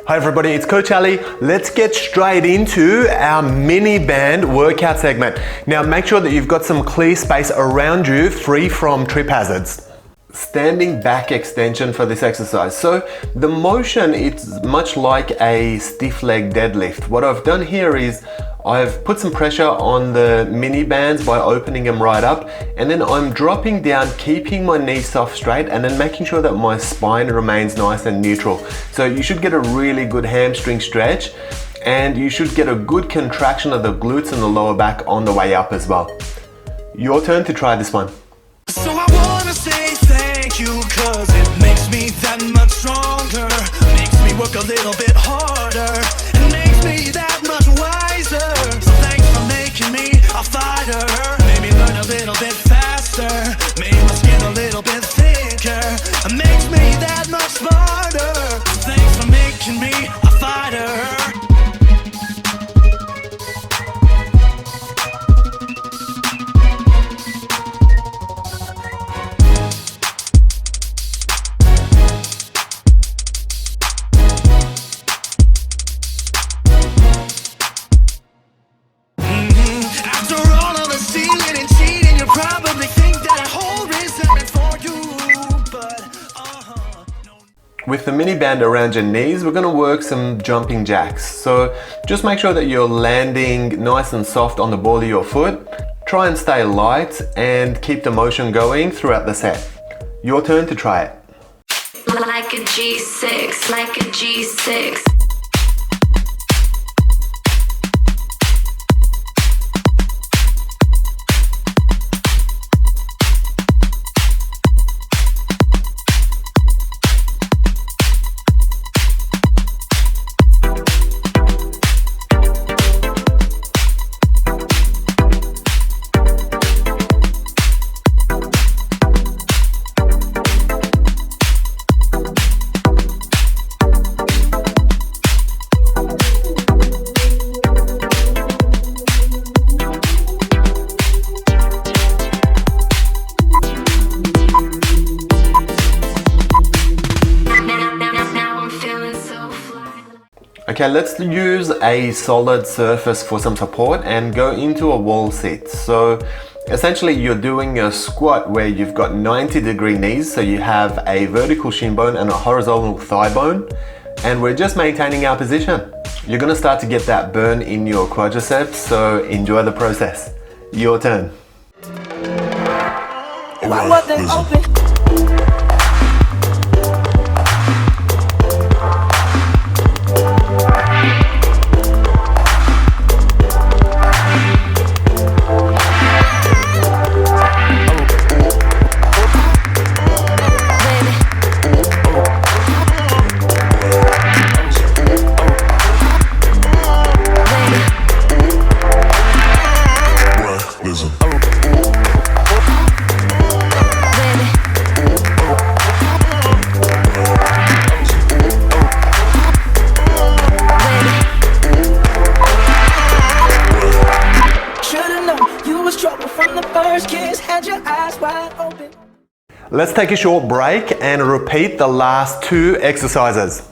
Hi everybody, it's Coach Ali. Let's get straight into our mini band workout segment. Now make sure that you've got some clear space around you, free from trip hazards. Standing back extension for this exercise. So the motion is much like a stiff leg deadlift. What I've done here is I've put some pressure on the mini bands by opening them right up, and then I'm dropping down, keeping my knees soft straight, and then making sure that my spine remains nice and neutral. So you should get a really good hamstring stretch, and you should get a good contraction of the glutes and the lower back on the way up as well. Your turn to try this one. So I wanna say thank you, cause it makes me that much stronger, makes me work a little bit harder, and makes me that much wiser. So thanks for making me a fighter, made me learn a little bit faster, made my skin a little bit thicker, and makes me that much smarter. So thanks for making me a fighter. With the mini band around your knees, we're going to work some jumping jacks. So just make sure that you're landing nice and soft on the ball of your foot. Try and stay light and keep the motion going throughout the set. Your turn to try it. Like a G6, like a G6. Okay, let's use a solid surface for some support and go into a wall sit. So essentially you're doing a squat where you've got 90-degree knees, so you have a vertical shin bone and a horizontal thigh bone, and we're just maintaining our position. You're gonna start to get that burn in your quadriceps, so enjoy the process. Your turn. Why was they open? Let's take a short break and repeat the last two exercises.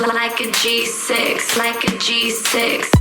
Like a G6, like a G6.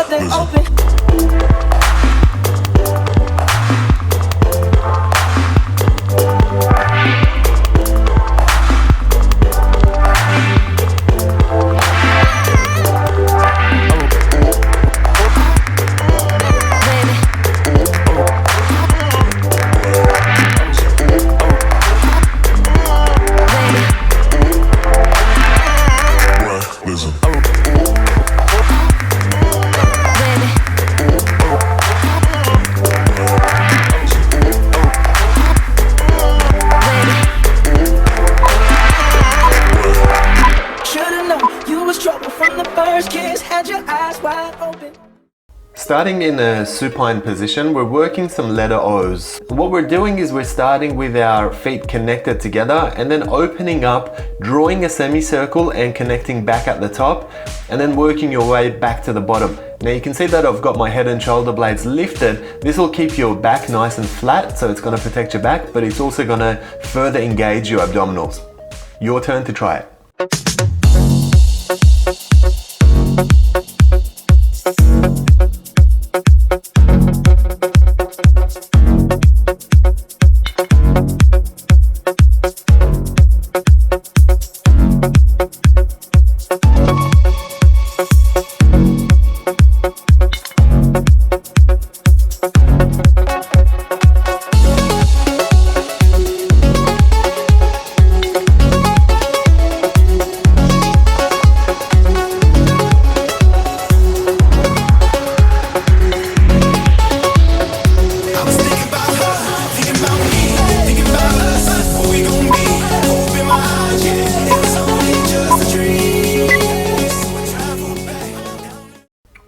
them open. Starting in a supine position, we're working some letter O's. What we're doing is we're starting with our feet connected together and then opening up, drawing a semicircle and connecting back at the top, and then working your way back to the bottom. Now you can see that I've got my head and shoulder blades lifted. This will keep your back nice and flat, so it's going to protect your back, but it's also going to further engage your abdominals. Your turn to try it.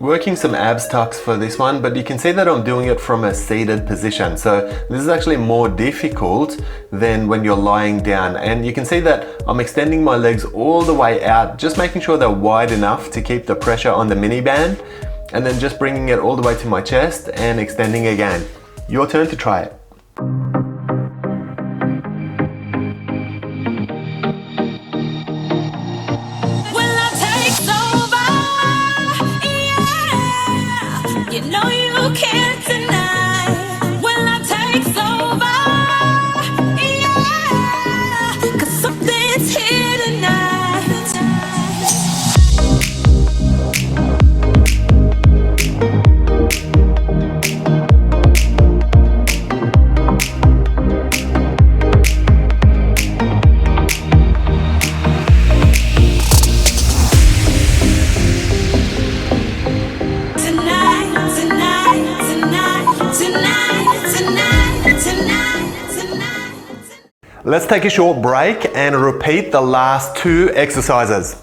Working some abs tucks for this one, but you can see that I'm doing it from a seated position. So this is actually more difficult than when you're lying down. And you can see that I'm extending my legs all the way out, just making sure they're wide enough to keep the pressure on the mini band, and then just bringing it all the way to my chest and extending again. Your turn to try it. Let's take a short break and repeat the last 2 exercises.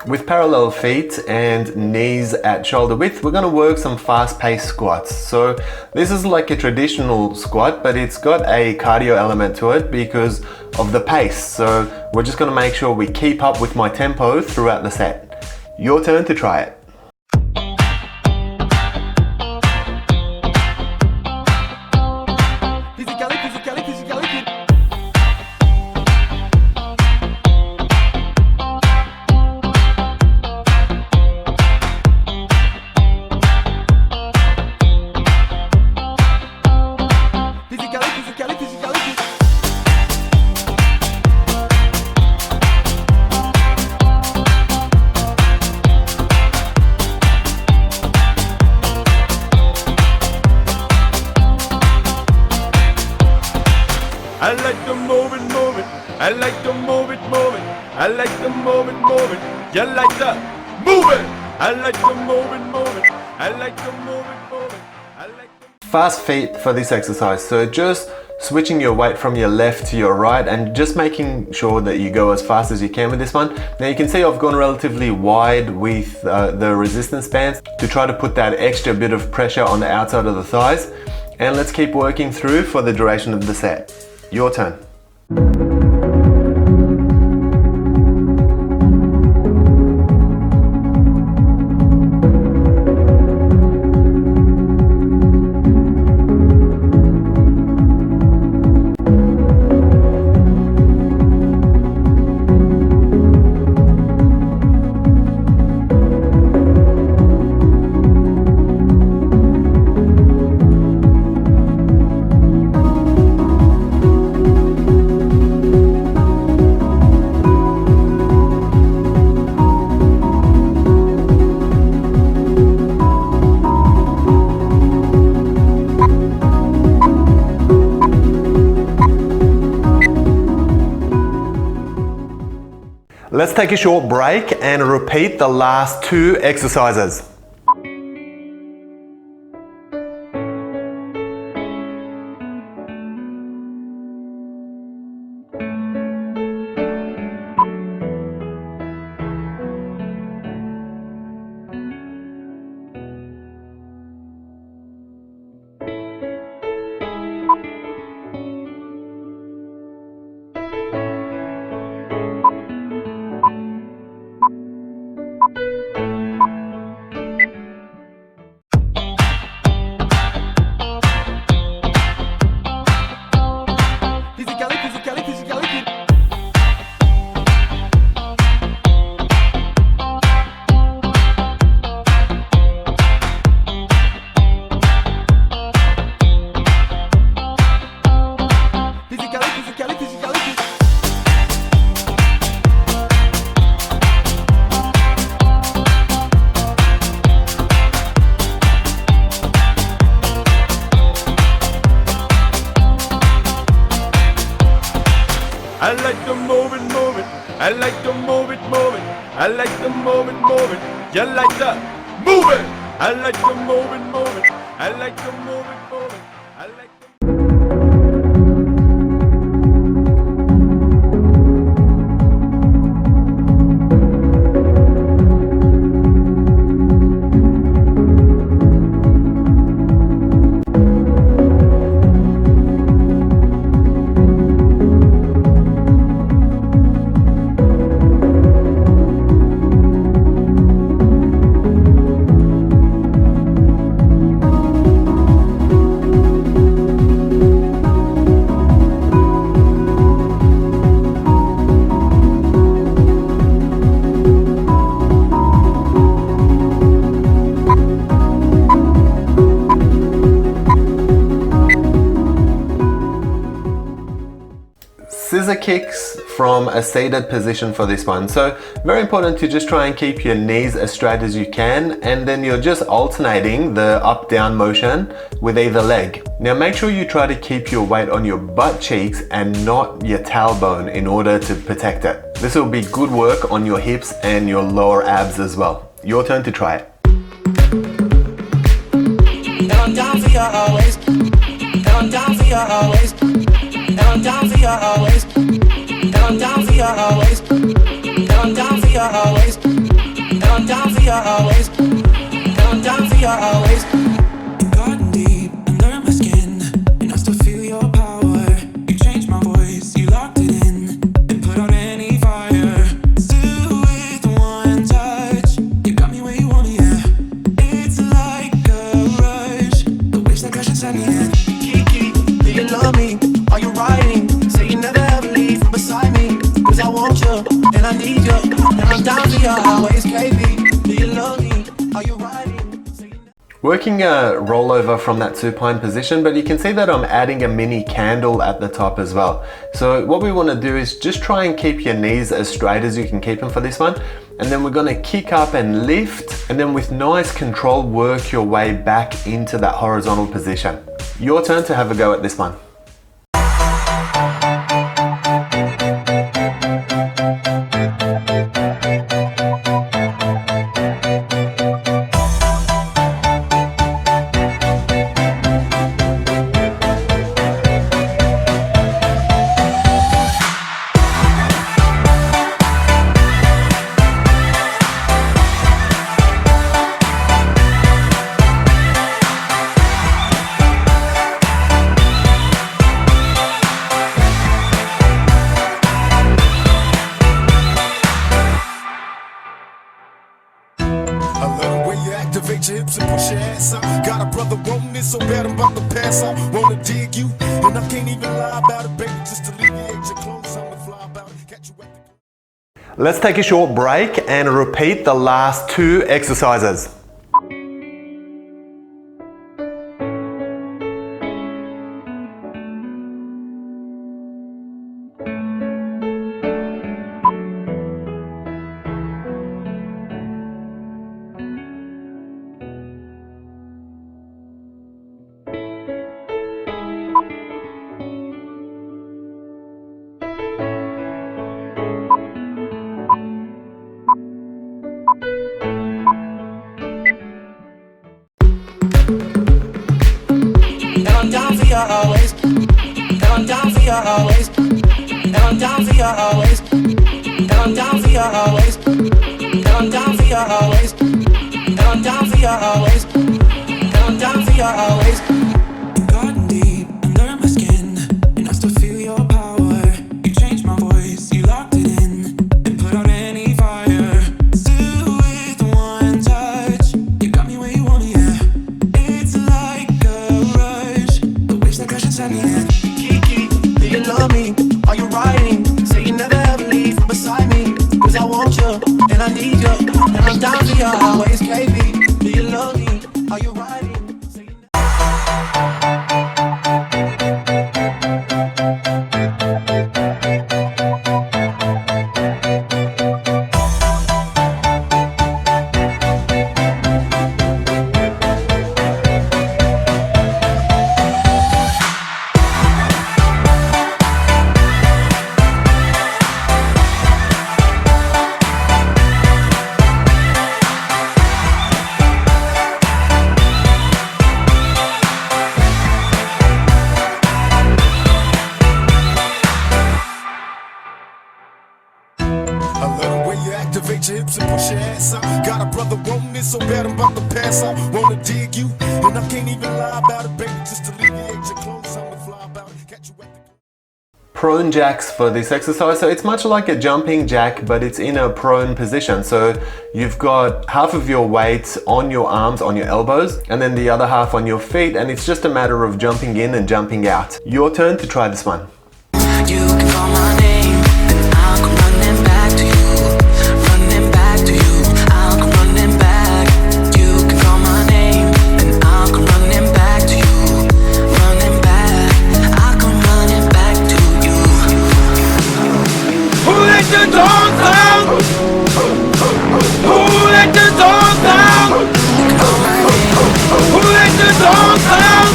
With parallel feet and knees at shoulder width, we're going to work some fast-paced squats. So this is like a traditional squat, but it's got a cardio element to it because of the pace. So we're just going to make sure we keep up with my tempo throughout the set. Your turn to try it. I like to move it, move it. I like to move it, move it. I like to move it, move it. You like to move it. I like to move it, move it. I like to move it, move it. I like to... Fast feet for this exercise. So just switching your weight from your left to your right and just making sure that you go as fast as you can with this one. Now you can see I've gone relatively wide with the resistance bands to try to put that extra bit of pressure on the outside of the thighs. And let's keep working through for the duration of the set. Your turn. Let's take a short break and repeat the last two exercises. I like to move it, move it. I like to move it, move it. I like to move it, move it. You like to move it. I like to move it, move it. I like to move it, move it. I like to... Scissor kicks from a seated position for this one. So very important to just try and keep your knees as straight as you can, and then you're just alternating the up-down motion with either leg. Now make sure you try to keep your weight on your butt cheeks and not your tailbone in order to protect it. This will be good work on your hips and your lower abs as well. Your turn to try it. And I'm down for you always. And I'm down for you always. And I'm down for you always. And I'm down for you always. And I'm down for you always. I'm down for you always. And I'm down for you always. You got deep under my skin, and I still feel your power. You changed my voice, you locked it in, and put out any fire. Still with one touch, you got me where you want me, yeah. It's like a rush, the wish that crash inside me, yeah. Kiki, do you love me? Are you riding? Say you never ever leave from beside me, 'cause I want you, and I need you, and I'm down for you always, KB. Do you love me? Are you riding? Working a rollover from that supine position, but you can see that I'm adding a mini candle at the top as well. So what we want to do is just try and keep your knees as straight as you can keep them for this one. And then we're going to kick up and lift, and then with nice control work your way back into that horizontal position. Your turn to have a go at this one. Activate your hips and push your ass out. Got a brother wanting this so bad I'm about to pass out. Wanna dig you, and I can't even lie about it, baby. Just alleviate your clothes, I'ma fly about it. Catch you at the... Let's take a short break and repeat the last two exercises. Always, and I'm down for you always, and I'm down for you always, and I'm down for you always, and I'm down for you always, and I'm down for you always, and I'm down for you always. You got deep under my skin, and I still feel your power. You changed my voice, you locked it in, and put out any fire. Still with one touch, you got me where you want me, yeah. It's like a rush. Kiki, do you love me? Are you riding? Say you never ever leave from beside me, 'cause I want you, and I need you, and I'm down for you always, KB. Do you love me? Are you riding? Say you Activate your hips and push your ass out. Got a brother wanting this so bad I'm about to pass out. Wanna dig you, and I can't even lie about it, baby. Just alleviate your clothes, I'ma fly about it. Catch you at the... Prone jacks for this exercise. So it's much like a jumping jack, but it's in a prone position. So you've got half of your weight on your arms, on your elbows, and then the other half on your feet. And it's just a matter of jumping in and jumping out. Your turn to try this one. You can call my name, and I'll come running back to you. Running back to you, I'll come running back. You can call my name, and I'll come running back to you. Running back, I'll come running back to you. Who let the dogs out? Who let the dogs out? Who let the dogs out?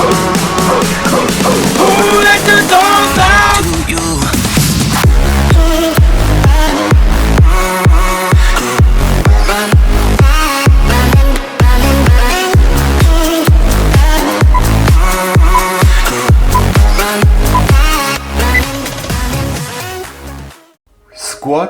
Who let the dogs out? To you.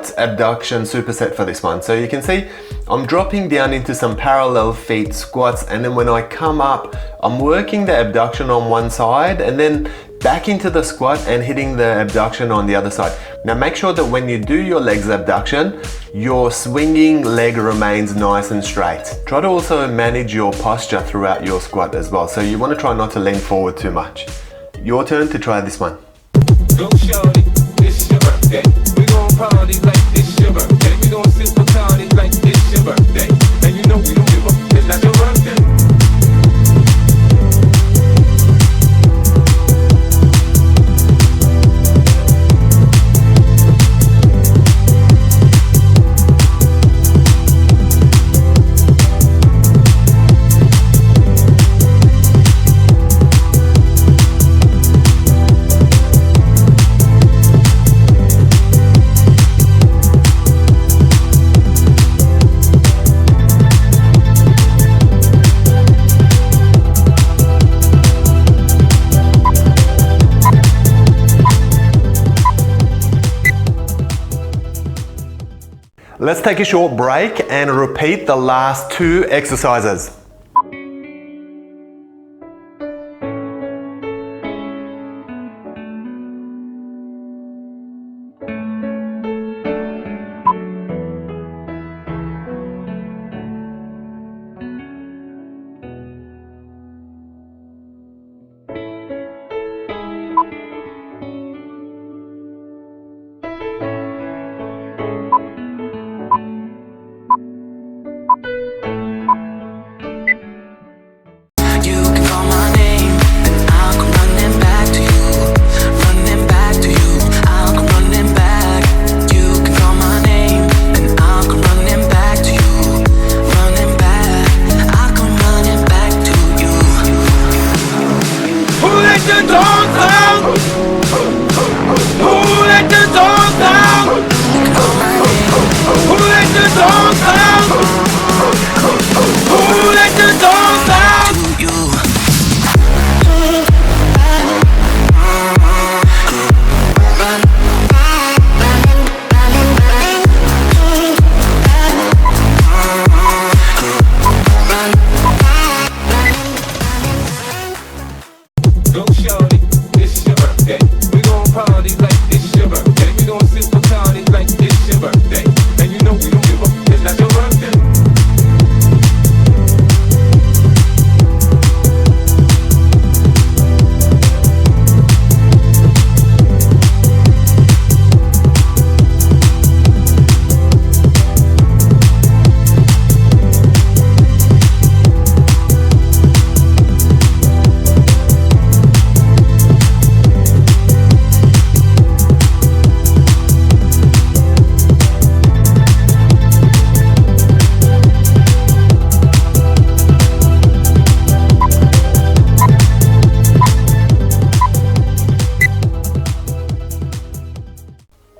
squats abduction superset for this one. So you can see I'm dropping down into some parallel feet squats, and then when I come up, I'm working the abduction on one side and then back into the squat and hitting the abduction on the other side. Now make sure that when you do your legs abduction, your swinging leg remains nice and straight. Try to also manage your posture throughout your squat as well. So you want to try not to lean forward too much. Your turn to try this one. Go shorty, it's your birthday. We gon' party like it's your birthday. We gon' sip Bacardi like it's your birthday. And you know we don't give up, it's not your birthday. Let's take a short break and repeat the last 2 exercises.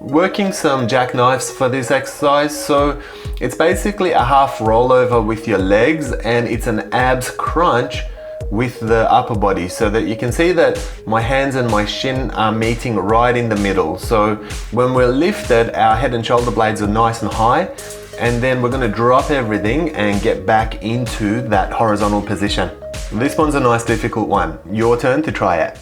Working some jackknives for this exercise. So it's basically a half rollover with your legs, and it's an abs crunch with the upper body, so that you can see that my hands and my shin are meeting right in the middle. So when we're lifted, our head and shoulder blades are nice and high, and then we're going to drop everything and get back into that horizontal position. This one's a nice difficult one. Your turn to try it.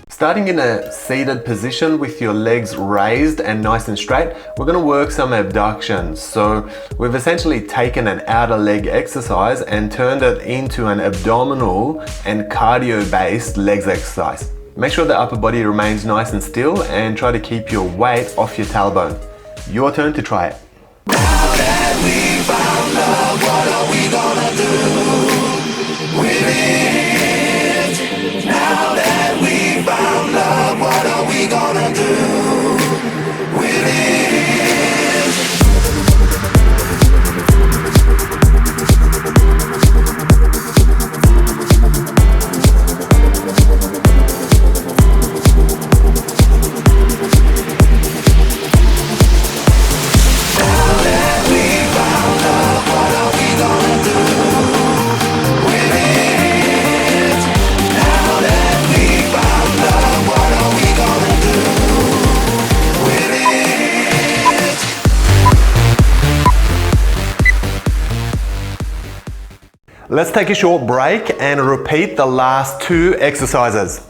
Starting in a seated position with your legs raised and nice and straight, we're going to work some abductions. So we've essentially taken an outer leg exercise and turned it into an abdominal and cardio based legs exercise. Make sure the upper body remains nice and still and try to keep your weight off your tailbone. Your turn to try it. Now that we found love, what are we gonna do with it? Now that we found love, what are we gonna do with it? Let's take a short break and repeat the last 2 exercises.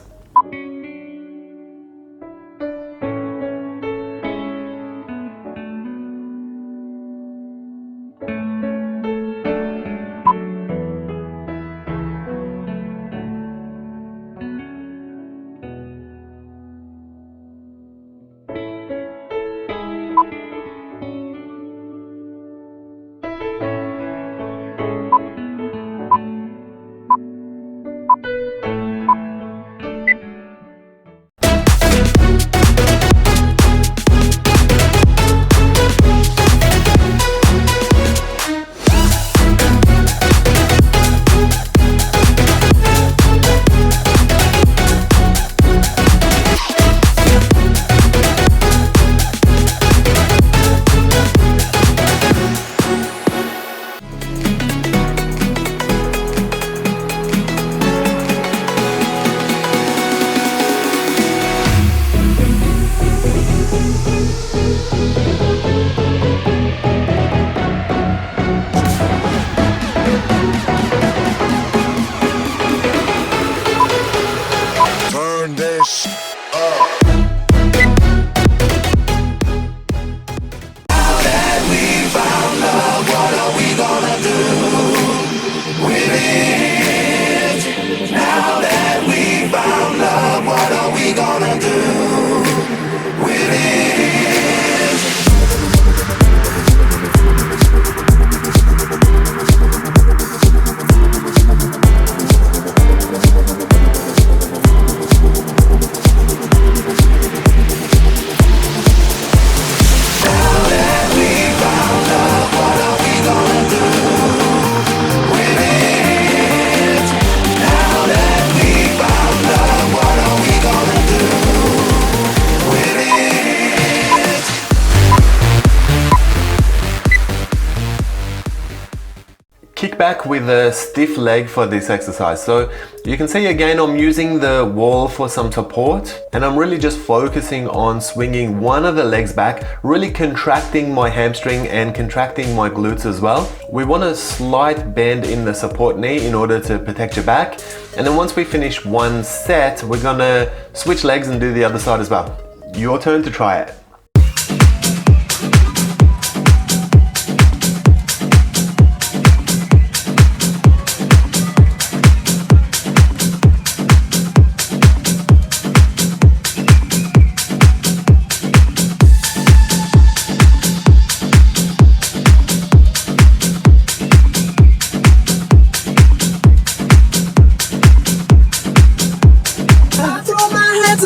Kick back with a stiff leg for this exercise. So you can see again I'm using the wall for some support and I'm really just focusing on swinging one of the legs back, really contracting my hamstring and contracting my glutes as well. We want a slight bend in the support knee in order to protect your back. And then once we finish one set, we're gonna switch legs and do the other side as well. Your turn to try it.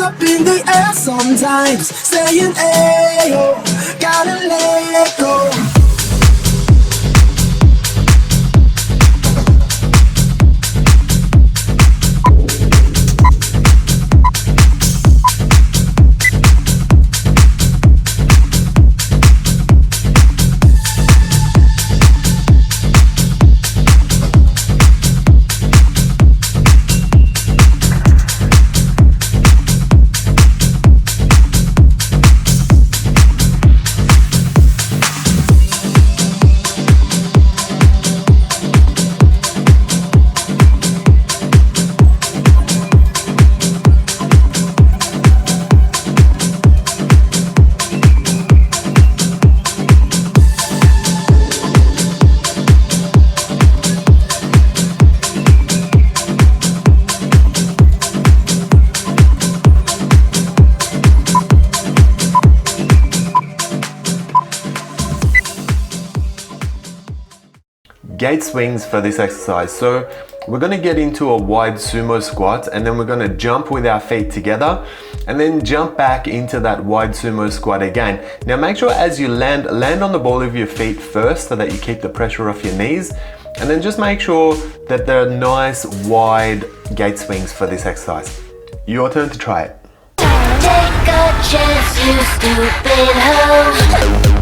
Up in the air sometimes, saying, ayo, gotta let go. gate swings for this exercise. So we're going to get into a wide sumo squat, and then we're going to jump with our feet together and then jump back into that wide sumo squat again. Now make sure as you land on the ball of your feet first so that you keep the pressure off your knees, and then just make sure that they're nice wide gate swings for this exercise. Your turn to try it. Take a chance, you stupid hoe.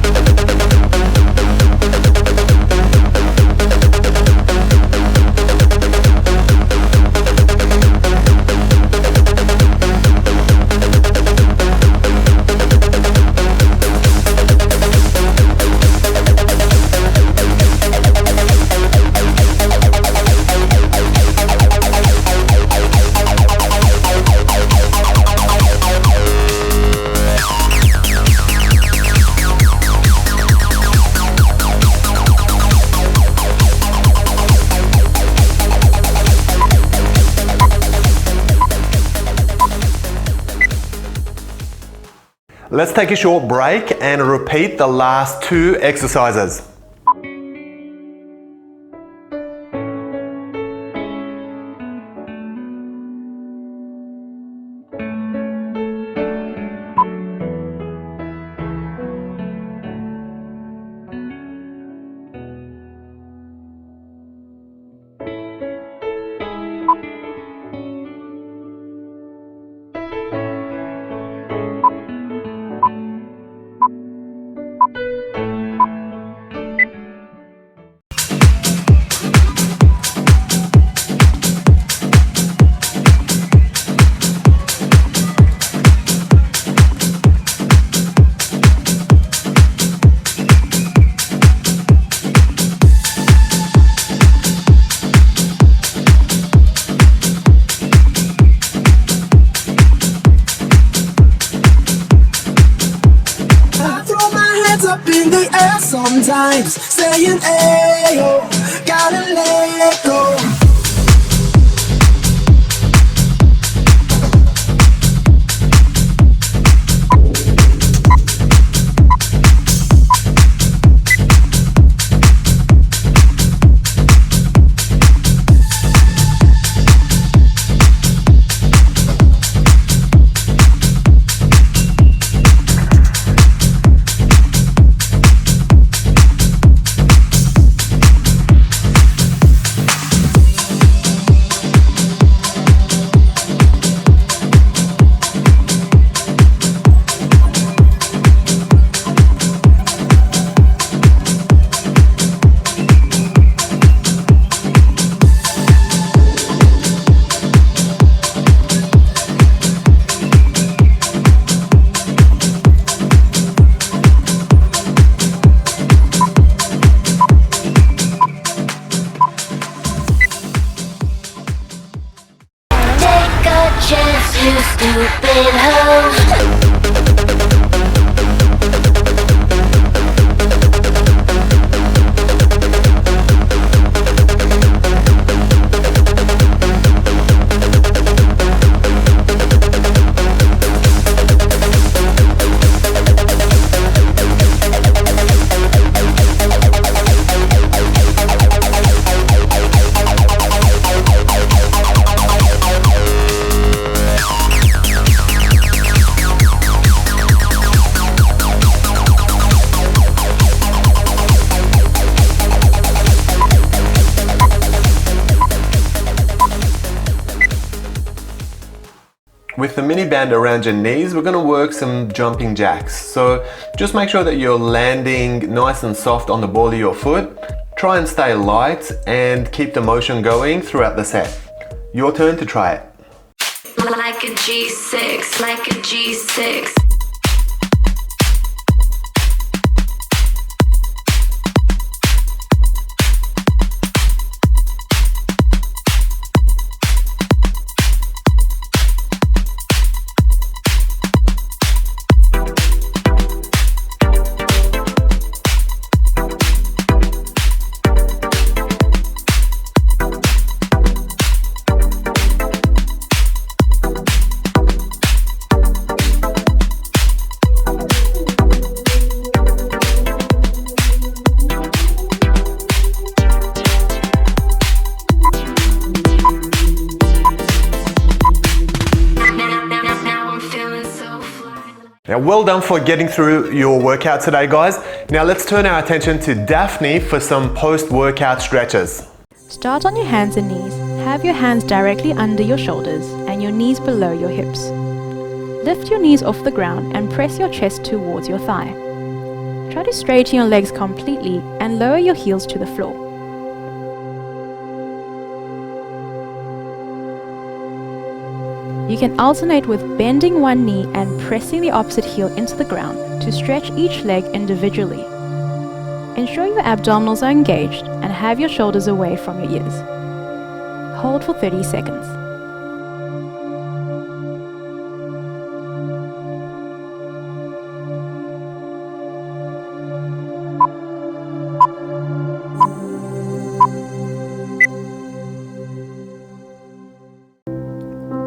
Let's take a short break and repeat the last 2 exercises. Up in the air sometimes, saying, ayo, gotta let go. You stupid hoe. With the mini band around your knees, we're going to work some jumping jacks. So just make sure that you're landing nice and soft on the ball of your foot. Try and stay light and keep the motion going throughout the set. Your turn to try it. Like a G6, like a G6. Now, well done for getting through your workout today, guys. Now let's turn our attention to Daphne for some post-workout stretches. Start on your hands and knees. Have your hands directly under your shoulders and your knees below your hips. Lift your knees off the ground and press your chest towards your thigh. Try to straighten your legs completely and lower your heels to the floor. You can alternate with bending one knee and pressing the opposite heel into the ground to stretch each leg individually. Ensure your abdominals are engaged and have your shoulders away from your ears. Hold for 30 seconds.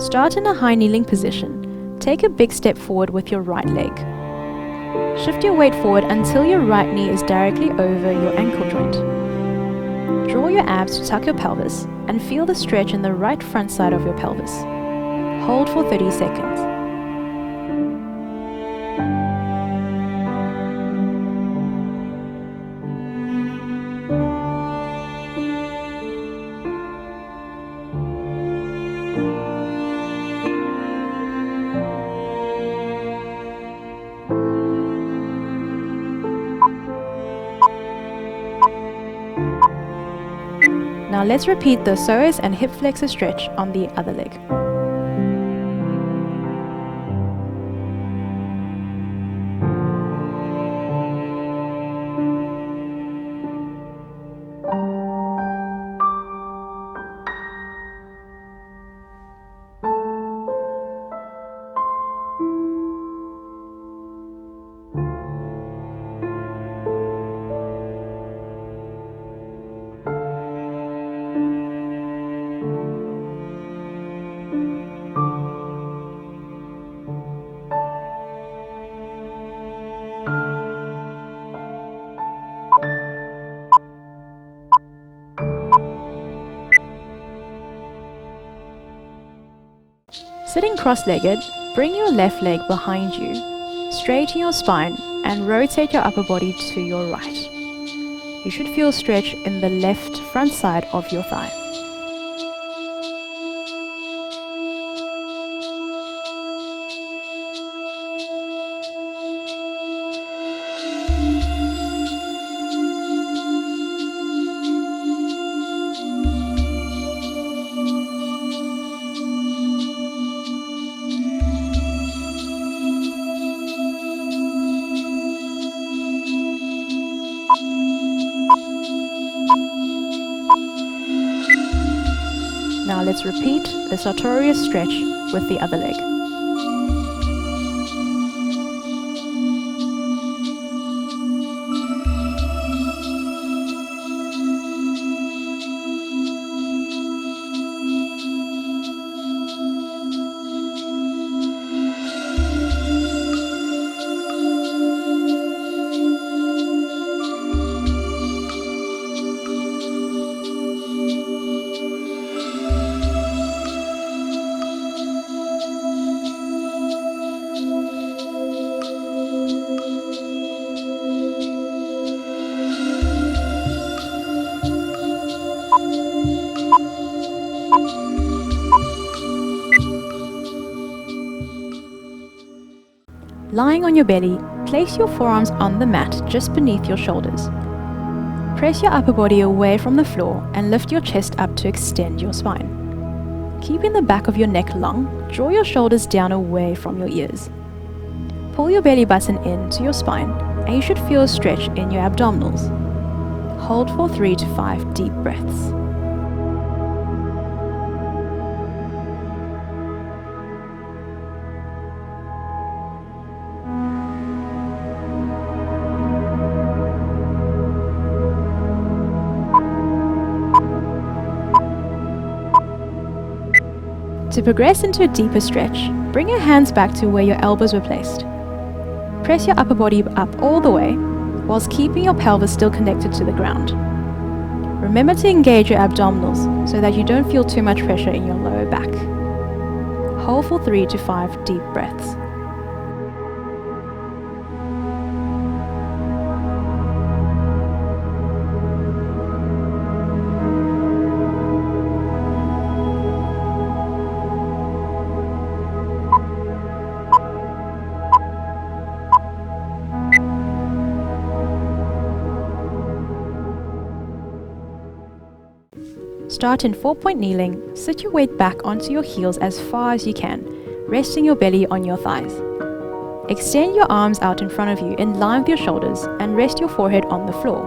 Start in a high kneeling position. Take a big step forward with your right leg. Shift your weight forward until your right knee is directly over your ankle joint. Draw your abs to tuck your pelvis and feel the stretch in the right front side of your pelvis. Hold for 30 seconds. Now let's repeat the psoas and hip flexor stretch on the other leg. Sitting cross-legged, bring your left leg behind you, straighten your spine and rotate your upper body to your right. You should feel a stretch in the left front side of your thigh. Now let's repeat the sartorius stretch with the other leg. Lying on your belly, place your forearms on the mat just beneath your shoulders. Press your upper body away from the floor and lift your chest up to extend your spine. Keeping the back of your neck long, draw your shoulders down away from your ears. Pull your belly button into your spine and you should feel a stretch in your abdominals. Hold for 3 to 5 deep breaths. To progress into a deeper stretch, bring your hands back to where your elbows were placed. Press your upper body up all the way, whilst keeping your pelvis still connected to the ground. Remember to engage your abdominals so that you don't feel too much pressure in your lower back. Hold for 3 to 5 deep breaths. Start in 4-point kneeling, sit your weight back onto your heels as far as you can, resting your belly on your thighs. Extend your arms out in front of you in line with your shoulders and rest your forehead on the floor.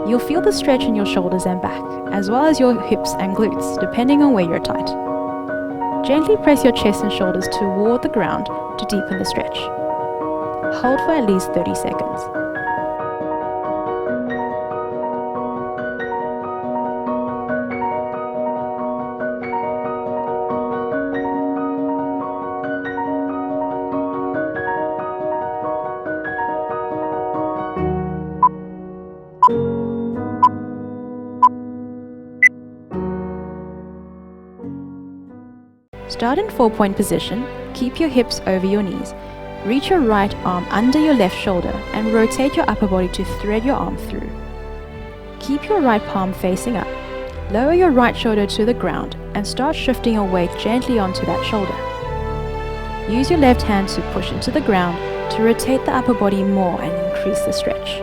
You'll feel the stretch in your shoulders and back, as well as your hips and glutes, depending on where you're tight. Gently press your chest and shoulders toward the ground to deepen the stretch. Hold for at least 30 seconds. Start in 4-point position, keep your hips over your knees, reach your right arm under your left shoulder and rotate your upper body to thread your arm through. Keep your right palm facing up, lower your right shoulder to the ground and start shifting your weight gently onto that shoulder. Use your left hand to push into the ground to rotate the upper body more and increase the stretch.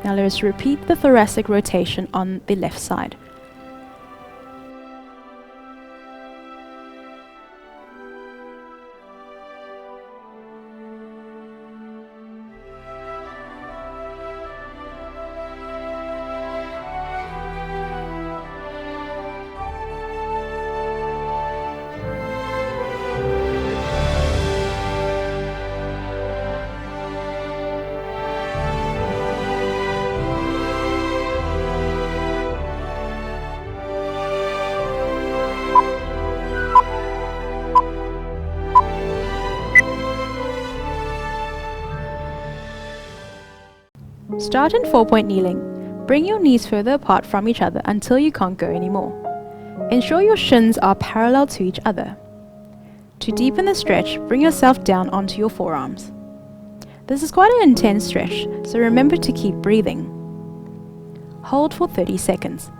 Now let us repeat the thoracic rotation on the left side. Start in 4-point kneeling. Bring your knees further apart from each other until you can't go anymore. Ensure your shins are parallel to each other. To deepen the stretch, bring yourself down onto your forearms. This is quite an intense stretch, so remember to keep breathing. Hold for 30 seconds.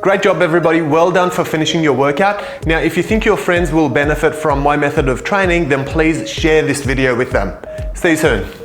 Great job everybody, well done for finishing your workout. Now if you think your friends will benefit from my method of training, then please share this video with them. See you soon.